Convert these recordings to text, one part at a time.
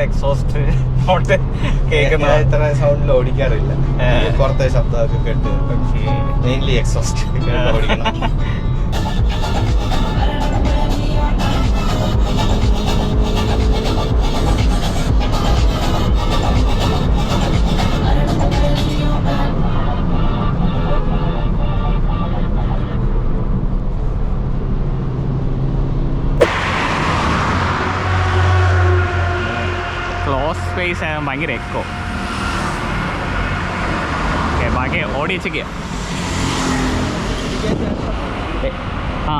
Exhaust കേൾക്കുന്ന ഇത്ര സൗണ്ടിൽ ഓടിക്കാറില്ല. പുറത്തെ ശബ്ദമൊക്കെ കേട്ട് മെയിൻലി എക്സോസ്റ്റ് ഓടിക്കണം. ക്ലോസ് സ്പേസ് ആയാൽ ഭയങ്കര എക്കോ. ഓക്കെ, ബാക്കി ഓടിച്ചൊക്കെയാ. ആ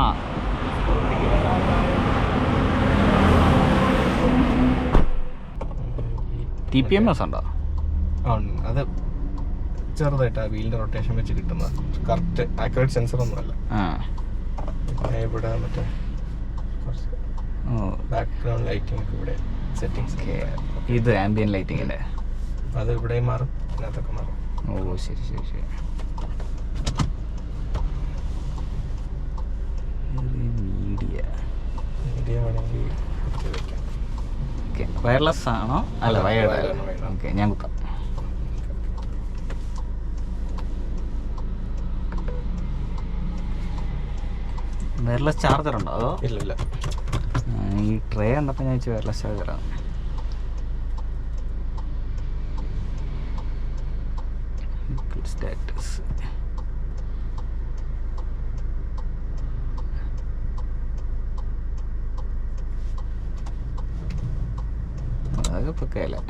TPMS ഉണ്ടോ? അത് ചെറുതായിട്ട് ആ വീലിന്റെ റൊട്ടേഷൻ വെച്ച് കിട്ടുന്ന കറക്റ്റ് ആക്യുറേറ്റ് സെൻസർ ഒന്നും അല്ല. ഇവിടെ മറ്റേ ബാക്ക്ഗ്രൗണ്ട് ലൈറ്റിംഗ് ഇവിടെ സെറ്റിംഗ്സ്. ഇത് ആംബിയൻ ലൈറ്റിങ്ങിന്റെ അത് ഇവിടെയും മാറും, ഇതിനകത്തൊക്കെ മാറും. ഓ ശരി ശരി ശരി. മീഡിയ വേണമെങ്കിൽ ഓക്കെ. വയർലെസ് ആണോ? അല്ല വയർഡ്. ഓക്കെ, ഞാൻ കുത്താം. വയർലെസ് ചാർജർ ഉണ്ടോ അതോ? ഇല്ല. ഈ ട്രേ കണ്ടപ്പോൾ ഞാൻ വെച്ച് വയർലെസ് ചാർജറാണ്. സ്റ്റാറ്റസ് അതൊക്കെ പൊക്കയല്ലേ.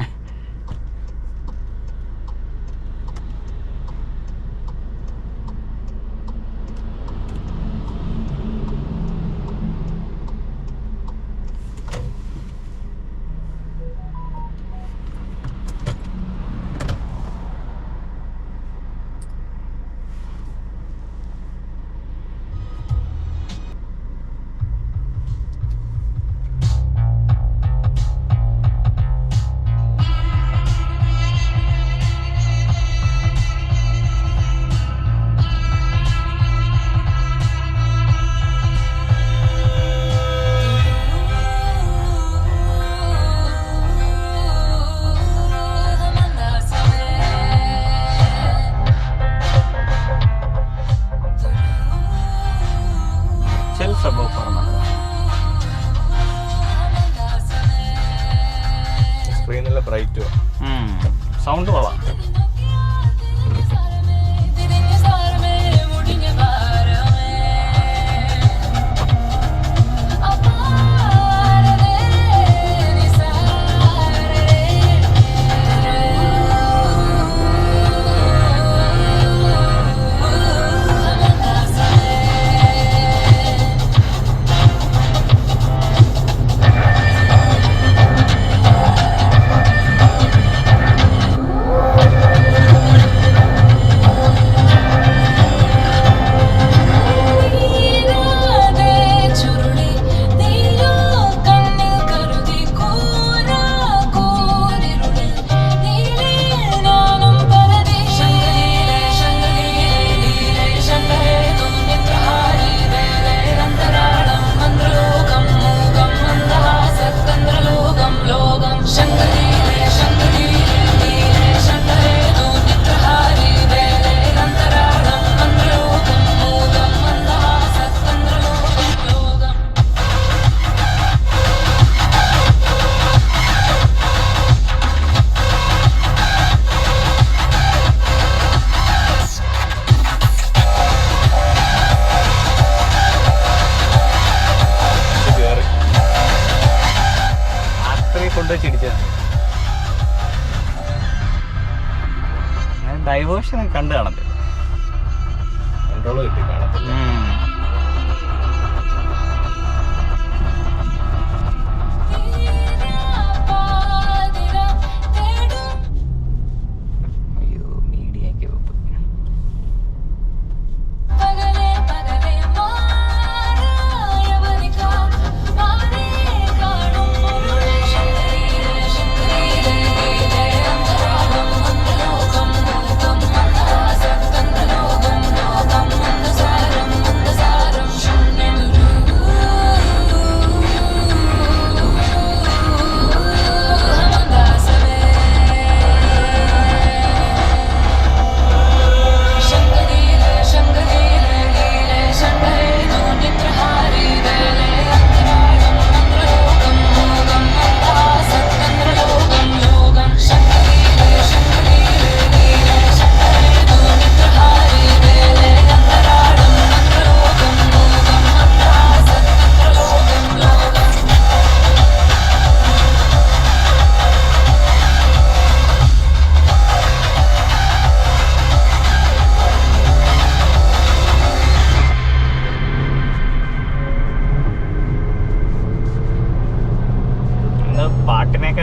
സ്ക്രീൻ നല്ല ബ്രൈറ്റ്, സൗണ്ട് കൊള്ളാം. ഡൈവേർഷൻ കണ്ടു കാണത്തില്ല, കൺട്രോള് കിട്ടി കാണത്തില്ല.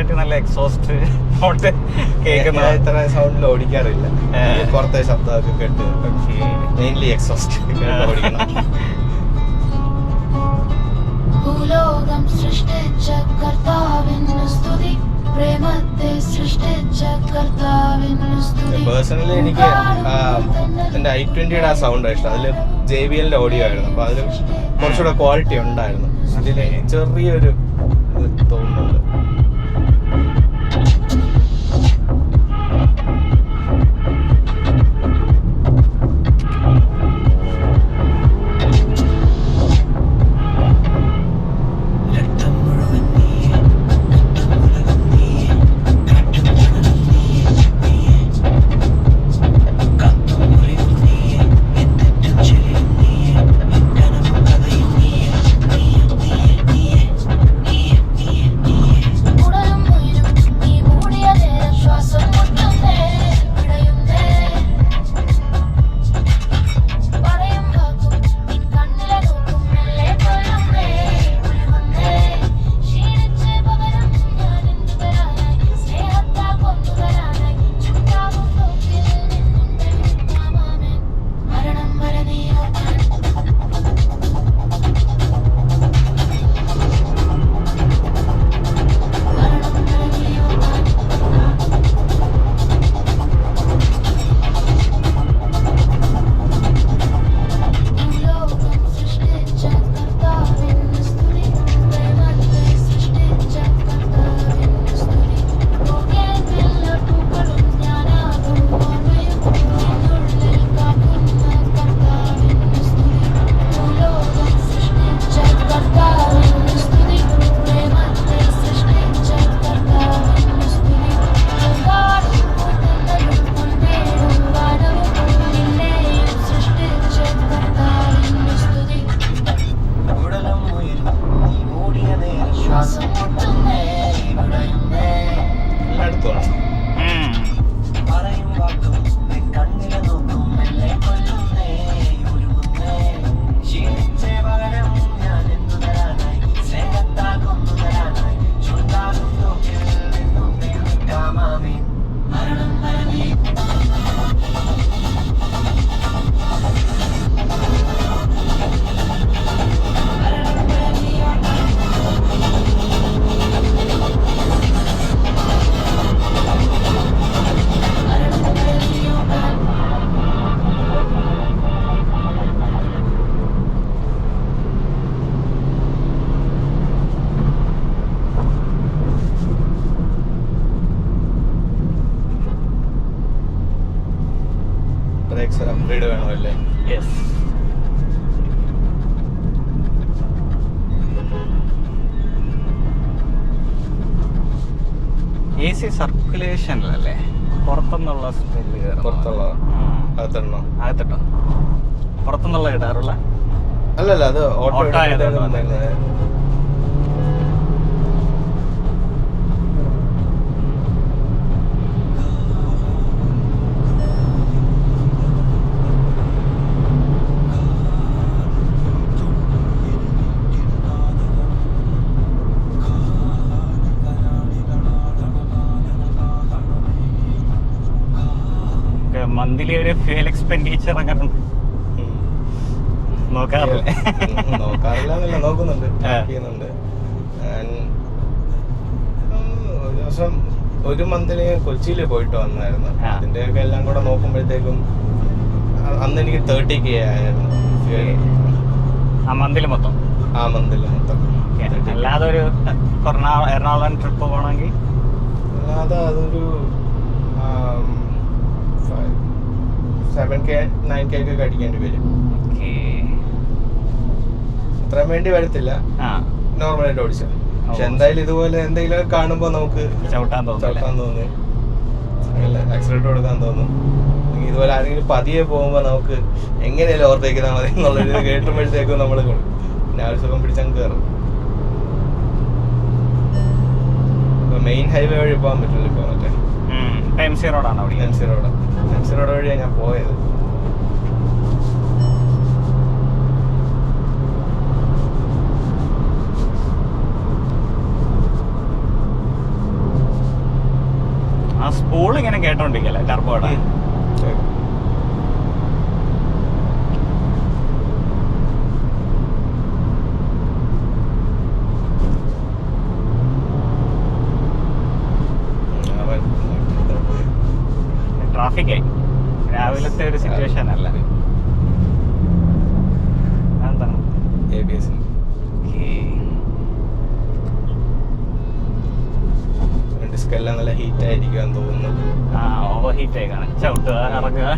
കാട്ടി നല്ല എക്സോസ്റ്റ് നോട്ട് കേൾക്കുന്ന ഇത്ര സൗണ്ടിൽ ഓടിക്കാറില്ല. പുറത്തെ ശബ്ദമൊക്കെ കേട്ട് മെയിൻലി എക്സോസ്റ്റ് ഓടിക്കണം. ഭൂലോകം സൃഷ്ടിച്ച കർത്താവിന് സ്തുതി, പ്രേമത്തെ സൃഷ്ടിച്ച കർത്താവിന് സ്തുതി. പേഴ്സണലി എനിക്ക് എൻ്റെ i20 ആ സൗണ്ട് ഇഷ്ടം. അതിൽ JBL ഓഡിയോ ആയിരുന്നു, അപ്പൊ അതിൽ കുറച്ചുകൂടെ ക്വാളിറ്റി ഉണ്ടായിരുന്നു. അതിൽ ചെറിയൊരു ഇത് തോന്നുന്നുണ്ട്. ബ്രേക്സ് ഒരു അപ്ഗ്രേഡ് വേണമല്ലേ? യെസ്. AC സർക്കുലേഷനിലല്ലേ പുറത്തുനിന്നുള്ള സ്മെല്ല് കയറും? പുറത്തുള്ള അകത്തിടണോ? അകത്തിട്ടോ? പുറത്തുനിന്നുള്ള ഇടാറുള്ള അല്ലല്ല, അത് ഓട്ടോ മന്ത്ലി ഒരു ഫ്യൂൽ എക്സ്പെൻഡിച്ചർ അങ്ങനെ നോക്കാറില്ല. നോക്കാറില്ല, നോക്കുന്നുണ്ട്, ചെയ്യുന്നുണ്ട്. ഒരു ദിവസം ഒരു മന്തിന് കൊച്ചിയിൽ പോയിട്ട് വന്നായിരുന്നു. അതിന്റെയൊക്കെ എല്ലാം കൂടെ നോക്കുമ്പോഴത്തേക്കും അന്ന് എനിക്ക് 30K ആയിരുന്നു ആ മന്തിൽ മൊത്തം. അല്ലാതെ ഒരു എറണാകുളം ട്രിപ്പ് പോകണമെങ്കിൽ അല്ലാതെ അതൊരു 7K 9K ഒക്കെ അടിക്കേണ്ടി വരും. അത്രയും വേണ്ടി വരത്തില്ല നോർമലായിട്ട് ഓടിച്ചാൽ. പക്ഷെ എന്തായാലും ഇതുപോലെ എന്തെങ്കിലും കാണുമ്പോൾ നമുക്ക് ചവിട്ടാൻ തോന്നും, ആക്സിഡന്റ് കൊടുക്കാൻ തോന്നും. ഇതുപോലെ ആരെങ്കിലും പതിയെ പോകുമ്പോൾ നമുക്ക് എങ്ങനെയല്ലേ ഓവർടേക്ക് മതി എന്നുള്ളൊരു കേട്ടുമ്പോഴത്തേക്കും നമ്മൾ പിന്നെ ആ ഒരു സുഖം പിടിച്ചങ്ങ് കയറും. മെയിൻ ഹൈവേ വഴി പോകാൻ പറ്റില്ല ഇപ്പോൾ. മറ്റേ MC റോഡാണ്. MC റോഡ് വഴിയാണ് ഞാൻ പോയത്. കൂൾ ഇങ്ങനെ കേട്ടോണ്ടിരിക്കല്ലേ ടർബോടെ. ട്രാഫിക്കായി രാവിലത്തെ ഒരു സിറ്റുവേഷൻ അല്ല. എന്താണ് ABS ഡിസ്ക് എല്ലാം നല്ല ഹീറ്റ് ആയിരിക്കും തോന്നുന്നു. ഓവർ ഹീറ്റ് ആയി കാണാം. ചവിട്ടുക ഇറങ്ങുക